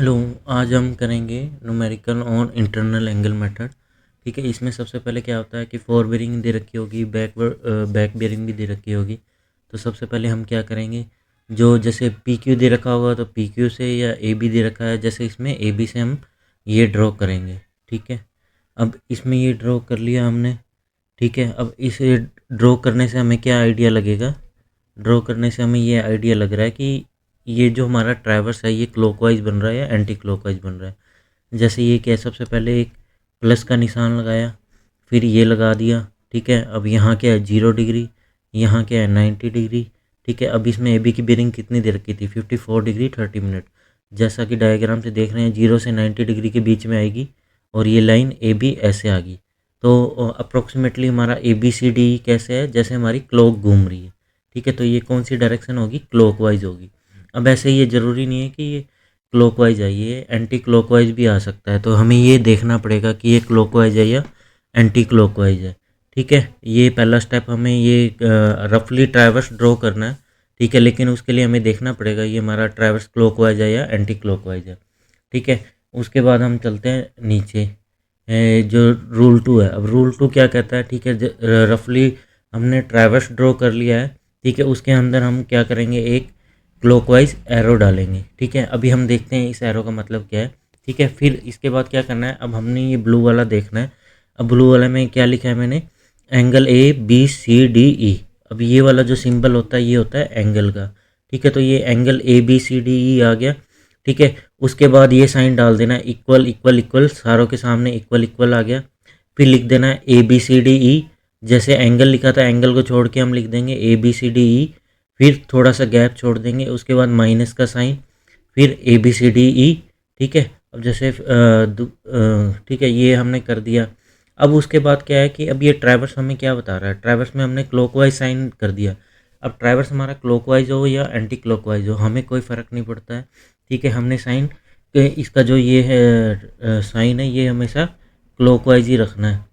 Hello. आज हम करेंगे न्यूमेरिकल और इंटरनल एंगल मेथड। ठीक है, इसमें सबसे पहले क्या होता है कि फोर बेरिंग दे रखी होगी, बैक बेरिंग भी दे रखी होगी। तो सबसे पहले हम क्या करेंगे, जो जैसे पी क्यू दे रखा होगा तो पी क्यू से, या ए बी दे रखा है जैसे इसमें ए बी से हम ये ड्रॉ करेंगे। ठीक है, अब इसमें ये ड्रॉ कर लिया हमने। ठीक है, अब इसे ड्रॉ करने से हमें क्या आइडिया लगेगा, ड्रॉ करने से हमें ये आइडिया लग रहा है कि ये जो हमारा ट्रैवर्स है ये क्लॉकवाइज बन रहा है या एंटी क्लॉकवाइज बन रहा है। जैसे ये क्या है, सबसे पहले एक प्लस का निशान लगाया, फिर ये लगा दिया। ठीक है, अब यहाँ क्या है 0 डिग्री, यहाँ क्या है 90 डिग्री। ठीक है, अब इसमें ए बी की बेरिंग कितनी दे रखी थी 54 डिग्री 30 मिनट। जैसा कि डायग्राम से देख रहे हैं 0 से 90 डिग्री के बीच में आएगी और ये लाइन ए बी ऐसे आ गई। तो अप्रोक्सीमेटली हमारा ए बी सी डी कैसे है, जैसे हमारी क्लॉक घूम रही है। ठीक है, तो ये कौन सी डायरेक्शन होगी, क्लॉकवाइज होगी। अब ऐसे ये ज़रूरी नहीं है कि ये क्लॉकवाइज है, ये एंटी क्लॉकवाइज भी आ सकता है। तो हमें ये देखना पड़ेगा कि ये क्लॉकवाइज है या एंटी क्लॉकवाइज है। ठीक है, ये पहला स्टेप, हमें ये रफली ट्रैवर्स ड्रॉ करना है। ठीक है, लेकिन उसके लिए हमें देखना पड़ेगा ये हमारा ट्रैवर्स क्लॉकवाइज है या एंटी क्लॉकवाइज है। ठीक है, उसके बाद हम चलते हैं नीचे। जो रूल 2 है, अब रूल 2 क्या कहता है। ठीक है, रफली हमने ट्रैवर्स ड्रॉ कर लिया है। ठीक है, उसके अंदर हम क्या करेंगे, एक क्लॉकवाइज एरो डालेंगे। ठीक है, अभी हम देखते हैं इस एरो का मतलब क्या है। ठीक है, फिर इसके बाद क्या करना है, अब हमने ये ब्लू वाला देखना है। अब ब्लू वाले में क्या लिखा है मैंने, angle A B C D E. अब ये वाला जो सिंबल होता है ये होता है एंगल का। ठीक है, तो ये angle A B C D E आ गया। ठीक है, उसके बाद ये साइन डाल देना है, इक्वल इक्वल इक्वल, सारों के सामने इक्वल इक्वल आ गया। फिर लिख देना है ए बी सी डी ई, जैसे एंगल लिखा था एंगल को छोड़ के हम लिख देंगे ए बी सी डी ई। फिर थोड़ा सा गैप छोड़ देंगे, उसके बाद माइनस का साइन, फिर ए बी सी डी ई। ठीक है, अब जैसे ठीक है ये हमने कर दिया। अब उसके बाद क्या है कि अब ये ट्रैवर्स हमें क्या बता रहा है, ट्रैवर्स में हमने क्लॉकवाइज साइन कर दिया। अब ट्रैवर्स हमारा क्लॉकवाइज हो या एंटी क्लॉकवाइज हो हमें कोई फ़र्क नहीं पड़ता है। ठीक है, हमने साइन इसका जो ये है साइन है ये हमेशा क्लॉकवाइज ही रखना है।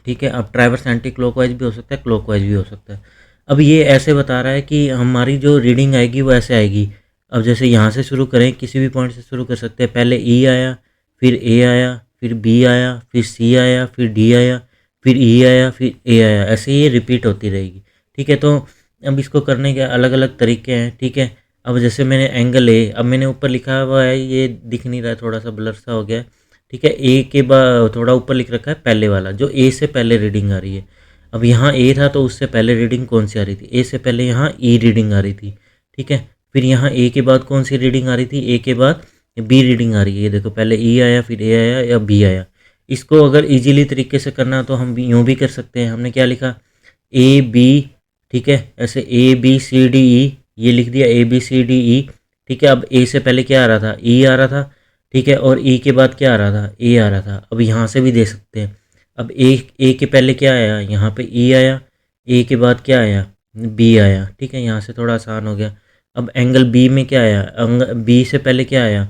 ठीक है, अब ट्रैवर्स एंटी क्लॉकवाइज भी हो सकता है, क्लॉकवाइज भी हो सकता है। अब ये ऐसे बता रहा है कि हमारी जो रीडिंग आएगी वो ऐसे आएगी। अब जैसे यहाँ से शुरू करें, किसी भी पॉइंट से शुरू कर सकते हैं। पहले ई आया, फिर ए आया, फिर बी आया, फिर सी आया, फिर डी आया, फिर ई आया, फिर ए आया, ऐसे ये रिपीट होती रहेगी। ठीक है, तो अब इसको करने के अलग अलग तरीके हैं। ठीक है, अब जैसे मैंने एंगल ए, अब मैंने ऊपर लिखा हुआ है ये दिख नहीं रहा है, थोड़ा सा ब्लर सा हो गया है। ठीक है, ए के बाद थोड़ा ऊपर लिख रखा है पहले वाला, जो ए से पहले रीडिंग आ रही है। अब यहाँ ए था तो उससे पहले रीडिंग कौन सी आ रही थी, ए से पहले यहाँ ई रीडिंग आ रही थी। ठीक है, फिर यहाँ ए के बाद कौन सी रीडिंग आ रही थी, ए के बाद बी रीडिंग आ रही है। ये देखो, पहले ई आया, फिर ए आया या बी आया। इसको अगर इजीली तरीके से करना तो हम यूँ भी कर सकते हैं। हमने क्या लिखा, ए बी। ठीक है, ऐसे ए बी सी डी ई, ये लिख दिया ए बी सी डी ई। ठीक है, अब ए से पहले क्या आ रहा था, ई आ रहा था। ठीक है, और ई के बाद क्या आ रहा था, ए आ रहा था। अब यहाँ से भी दे सकते हैं। अब ए के पहले क्या आया, यहाँ पे ई आया, ए के बाद क्या आया, बी आया। ठीक है, यहाँ से थोड़ा आसान हो गया। अब एंगल बी में क्या आया, बी से पहले क्या आया,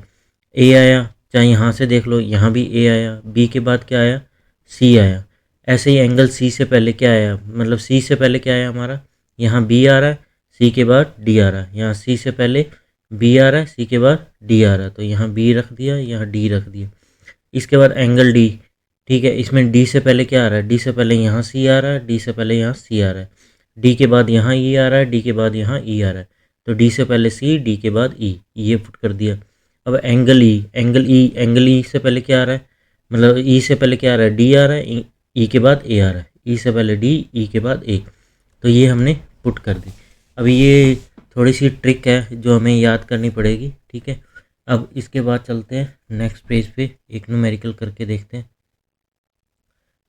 ए आया। चाहे यहाँ से देख लो, यहाँ भी ए आया, बी के बाद क्या आया, सी आया। ऐसे ही एंगल सी से पहले क्या आया, मतलब सी से पहले क्या आया हमारा, यहाँ बी आ रहा है, सी के बाद डी आ रहा है। यहाँ सी से पहले बी आ रहा है, सी के बाद डी आ रहा है, तो यहाँ बी रख दिया, यहाँ डी रख दिया। इसके बाद एंगल डी। ठीक है, इसमें डी से पहले क्या आ रहा है, डी से पहले यहाँ सी आ रहा है, डी से पहले यहाँ सी आ रहा है, डी के बाद यहाँ ई आ रहा है, डी के बाद यहाँ ई आ रहा है। तो डी से पहले सी, डी के बाद ई, ये पुट कर दिया। अब एंगल ई, एंगल ई से पहले क्या आ रहा है, मतलब ई से पहले क्या आ रहा है, डी आ रहा है, ई के बाद ए आ रहा है, ई से पहले डी, ई के बाद ए। तो ये हमने पुट कर दी। अब ये थोड़ी सी ट्रिक है जो हमें याद करनी पड़ेगी। ठीक है, अब इसके बाद चलते हैं नेक्स्ट पेज पे, एक न्यूमेरिकल करके देखते हैं।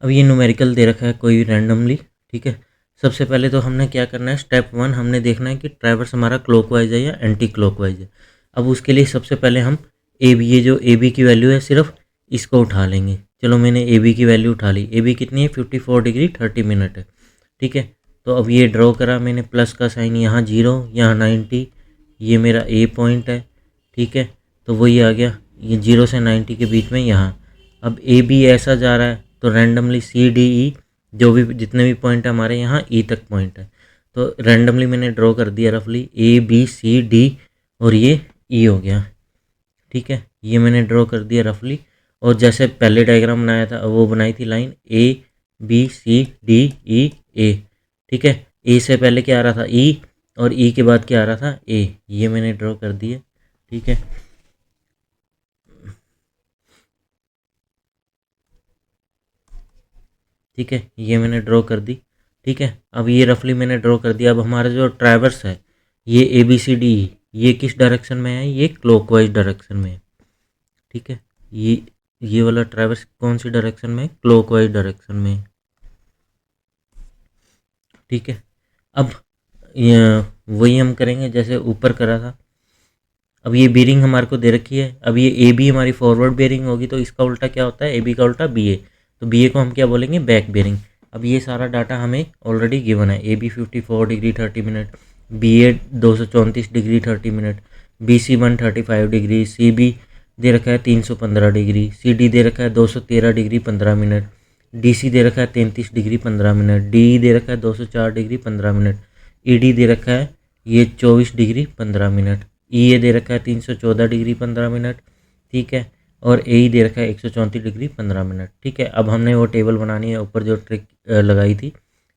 अब ये न्यूमेरिकल दे रखा है कोई रैंडमली। ठीक है, सबसे पहले तो हमने क्या करना है, स्टेप 1 हमने देखना है कि ट्रैवर्स हमारा क्लॉकवाइज है या एंटी क्लॉकवाइज है। अब उसके लिए सबसे पहले हम ए बी, ये जो ए बी की वैल्यू है सिर्फ इसको उठा लेंगे। चलो मैंने ए बी की वैल्यू उठा ली। ए बी कितनी है, 54 डिग्री 30 मिनट है। ठीक है, तो अब ये ड्रॉ करा मैंने, प्लस का साइन, यहाँ 0, यहाँ 90, ये मेरा ए पॉइंट है। ठीक है, तो वही आ गया, ये 0 से 90 के बीच में यहाँ। अब ए बी ऐसा जा रहा है तो रैंडमली सी डी ई, जो भी जितने भी पॉइंट है हमारे यहाँ ई तक पॉइंट है, तो रैंडमली मैंने ड्रॉ कर दिया रफली ए बी सी डी, और ये ई हो गया। ठीक है, ये मैंने ड्रॉ कर दिया रफली। और जैसे पहले डायग्राम बनाया था वो बनाई थी लाइन ABCDE A। ठीक है, ए से पहले क्या आ रहा था ई, और ई के बाद क्या आ रहा था ए, ये मैंने ड्रॉ कर दिया। ठीक है, ठीक है, ये मैंने ड्रॉ कर दी। ठीक है, अब ये रफली मैंने ड्रॉ कर दिया। अब हमारा जो ट्रैवर्स है ये ABCD ये किस डायरेक्शन में है, ये क्लॉकवाइज डायरेक्शन में है। ठीक है, ये वाला ट्रैवर्स कौन सी डायरेक्शन में है, क्लॉकवाइज डायरेक्शन में है। ठीक है, अब ये वही हम करेंगे जैसे ऊपर करा था। अब ये बेरिंग हमारे को दे रखी है। अब ये ए बी हमारी फॉरवर्ड बेरिंग होगी, तो इसका उल्टा क्या होता है, ए बी का उल्टा बी ए। तो बी ए को हम क्या बोलेंगे, बैक बेरिंग। अब ये सारा डाटा हमें ऑलरेडी गिवन है। A B 54 degree 30 minute, B A 234 degree 30 minute, B C 135 degree, C B दे रखा है 315 डिग्री, सी डी दे रखा है 213 डिग्री 15 मिनट, डी सी दे रखा है 33 डिग्री 15 मिनट, डी दे रखा है 204 डिग्री 15 मिनट, ई डी दे रखा है ये 24 डिग्री 15 मिनट, ई ए दे रखा है 314 डिग्री 15 मिनट। ठीक है, और ए ई दे रखा है 134 डिग्री 15 मिनट। ठीक है, अब हमने वो टेबल बनानी है ऊपर जो ट्रिक लगाई थी।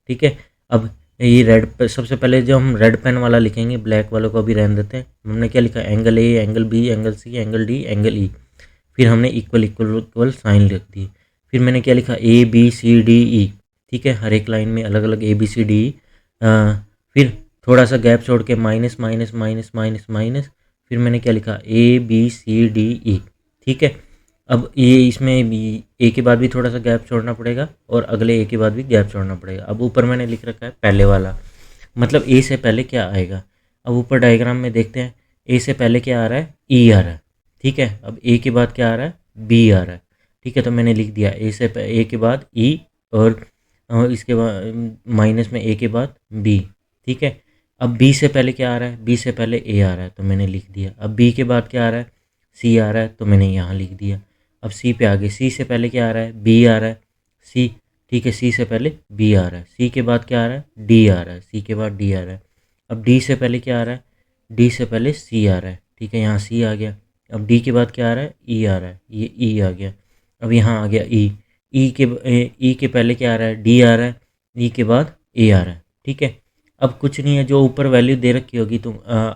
ठीक है, अब ये सबसे पहले जो हम रेड पेन वाला लिखेंगे, ब्लैक वालों को अभी रहने देते हैं। हमने क्या लिखा, angle A, angle B, angle C, angle D, angle E. फिर हमने इक्वल इक्वल इक्वल साइन लिख दी। फिर मैंने क्या लिखा, ABCDE। ठीक है, हर एक लाइन में अलग अलग ABCDE। फिर थोड़ा सा गैप छोड़ के minus minus minus minus minus, फिर मैंने क्या लिखा, ABCDE। ठीक है, अब ये इसमें भी ए के बाद भी थोड़ा सा गैप छोड़ना पड़ेगा और अगले ए के बाद भी गैप छोड़ना पड़ेगा। अब ऊपर मैंने लिख रखा है पहले वाला, मतलब ए से पहले क्या आएगा। अब ऊपर डायग्राम में देखते हैं, ए से पहले क्या आ रहा है, ई आ रहा है। ठीक है, अब ए के बाद क्या आ रहा है, बी आ रहा है। ठीक है, तो मैंने लिख दिया ए के बाद ई, और इसके बाद माइनस में ए के बाद बी। ठीक है, अब बी से पहले क्या आ रहा है, बी से पहले ए आ रहा है, तो मैंने लिख दिया। अब बी के बाद क्या आ रहा है, सी आ रहा है, तो मैंने यहाँ लिख दिया। अब सी पे आ गए, सी से पहले क्या आ रहा है, बी आ रहा है, सी। ठीक है, सी से पहले बी आ रहा है, सी के बाद क्या आ रहा है, डी आ रहा है, सी के बाद डी आ रहा है। अब डी से पहले क्या आ रहा है, डी से पहले सी आ रहा है। ठीक है, यहाँ सी आ गया। अब डी के बाद क्या आ रहा है, ई आ रहा है, ये ई आ गया। अब यहाँ आ गया ई, ई के पहले क्या आ रहा है, डी आ रहा है, ई के बाद ए आ रहा है। ठीक है, अब कुछ नहीं है, जो ऊपर वैल्यू दे रखी होगी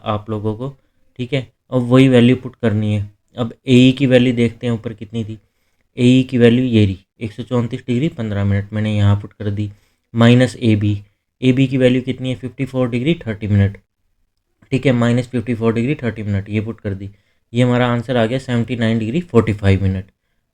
आप लोगों को। ठीक है, अब वही वैल्यू पुट करनी है। अब ए की वैल्यू देखते हैं ऊपर कितनी थी। ए की वैल्यू ये रही 134 डिग्री 15 मिनट, मैंने यहाँ पुट कर दी। माइनस ए बी की वैल्यू कितनी है, 54 डिग्री 30 मिनट। ठीक है, माइनस 54 डिग्री 30 मिनट ये पुट कर दी। ये हमारा आंसर आ गया 79 डिग्री 45 मिनट।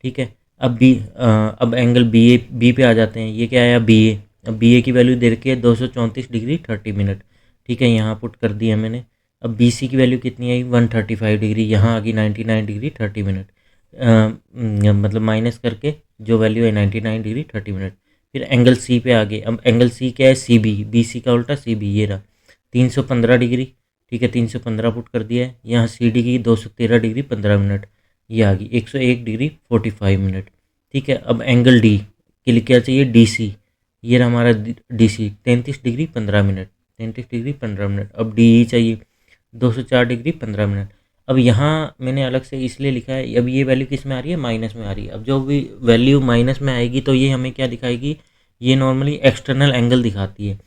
ठीक है, अब एंगल बी पे आ जाते हैं। ये क्या आया, बी ए। अब बी ए की वैल्यू दे रखी है 234 डिग्री 30 मिनट। ठीक है, यहाँ पुट कर दिया मैंने। अब बी सी की वैल्यू कितनी आई, 135 डिग्री, यहाँ आ गई 99 डिग्री 30 मिनट। मतलब माइनस करके जो वैल्यू है 99 डिग्री 30 मिनट। फिर एंगल सी पे आ गए। अब एंगल सी क्या है, बी सी का उल्टा बी, ये रहा 315 डिग्री। ठीक है, 315 पुट कर दिया है। यहाँ सी डी की 213 डिग्री 15 मिनट, ये आ गई 101 डिग्री 45 मिनट। ठीक है, अब एंगल डी के लिए क्या चाहिए, डी सी। ये रहा हमारा D C 33 degree 15 minute, 33 degree 15 minute. अब डी ई चाहिए 204 डिग्री 15 मिनट। अब यहाँ मैंने अलग से इसलिए लिखा है, अब ये वैल्यू किस में आ रही है, माइनस में आ रही है। अब जो भी वैल्यू माइनस में आएगी तो ये हमें क्या दिखाएगी, ये नॉर्मली एक्सटर्नल एंगल दिखाती है।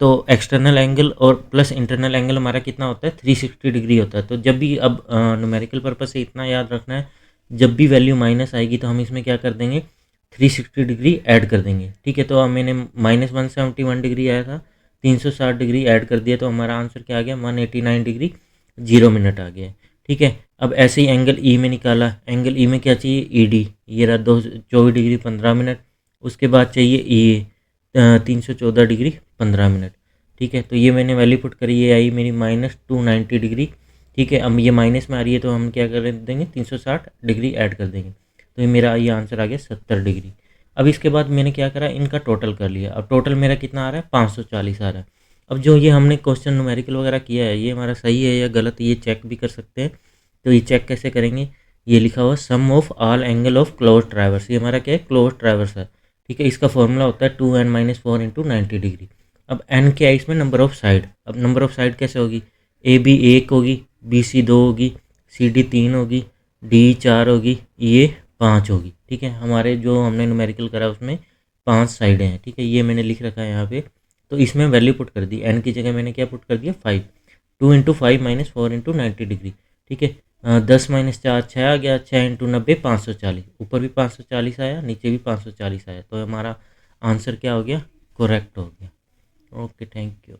तो एक्सटर्नल एंगल और प्लस इंटरनल एंगल हमारा कितना होता है, 360 डिग्री होता है। तो जब भी, अब न्यूमेरिकल पर्पज से इतना याद रखना है, जब भी वैल्यू माइनस आएगी तो हम इसमें क्या कर देंगे, 360 डिग्री ऐड कर देंगे। ठीक है, तो अब मैंने माइनस 171 डिग्री आया था, 360 डिग्री ऐड कर दिया, तो हमारा आंसर क्या आ गया, 189 डिग्री 0 मिनट आ गया। ठीक है, अब ऐसे ही एंगल ई में निकाला। एंगल ई में क्या चाहिए, ई डी, ये रहा 24 डिग्री 15 मिनट। उसके बाद चाहिए ई ए 314 डिग्री 15 मिनट। ठीक है, तो ये मैंने वैल्यू पुट करी, ये आई मेरी -290 डिग्री। ठीक है, अब ये माइनस में आ रही है तो हम क्या कर देंगे, 360 डिग्री ऐड कर देंगे। तो ये मेरा ये आंसर आ गया 70 डिग्री। अब इसके बाद मैंने क्या करा, इनका टोटल कर लिया। अब टोटल मेरा कितना आ रहा है, 540 आ रहा है। अब जो ये हमने क्वेश्चन न्यूमेरिकल वगैरह किया है, ये हमारा सही है या गलत, ये चेक भी कर सकते हैं। तो ये चेक कैसे करेंगे, ये लिखा हुआ sum of all angle of close traverse, ये हमारा क्या है, क्लोज ट्राइवर्स है। ठीक है, इसका फॉर्मूला होता है 2n-4 इंटू 90 डिग्री। अब n क्या है इसमें, नंबर ऑफ साइड। अब नंबर ऑफ साइड कैसे होगी, ए बी 1 होगी, बी सी 2 होगी, सी डी 3 होगी, डी 4 होगी, ये 5 होगी। ठीक है, हमारे जो हमने न्यूमेरिकल करा उसमें 5 साइडें हैं। ठीक है, ये मैंने लिख रखा है यहाँ पे। तो इसमें वैल्यू पुट कर दी, एन की जगह मैंने क्या पुट कर दिया 5। 2 × 5 - 4 × 90 डिग्री। ठीक है, 10 - 4 6 आ गया, 6 × 90 540। ऊपर भी 540 आया, नीचे भी 540 आया, तो हमारा आंसर क्या हो गया, करेक्ट हो गया। Okay, thank you.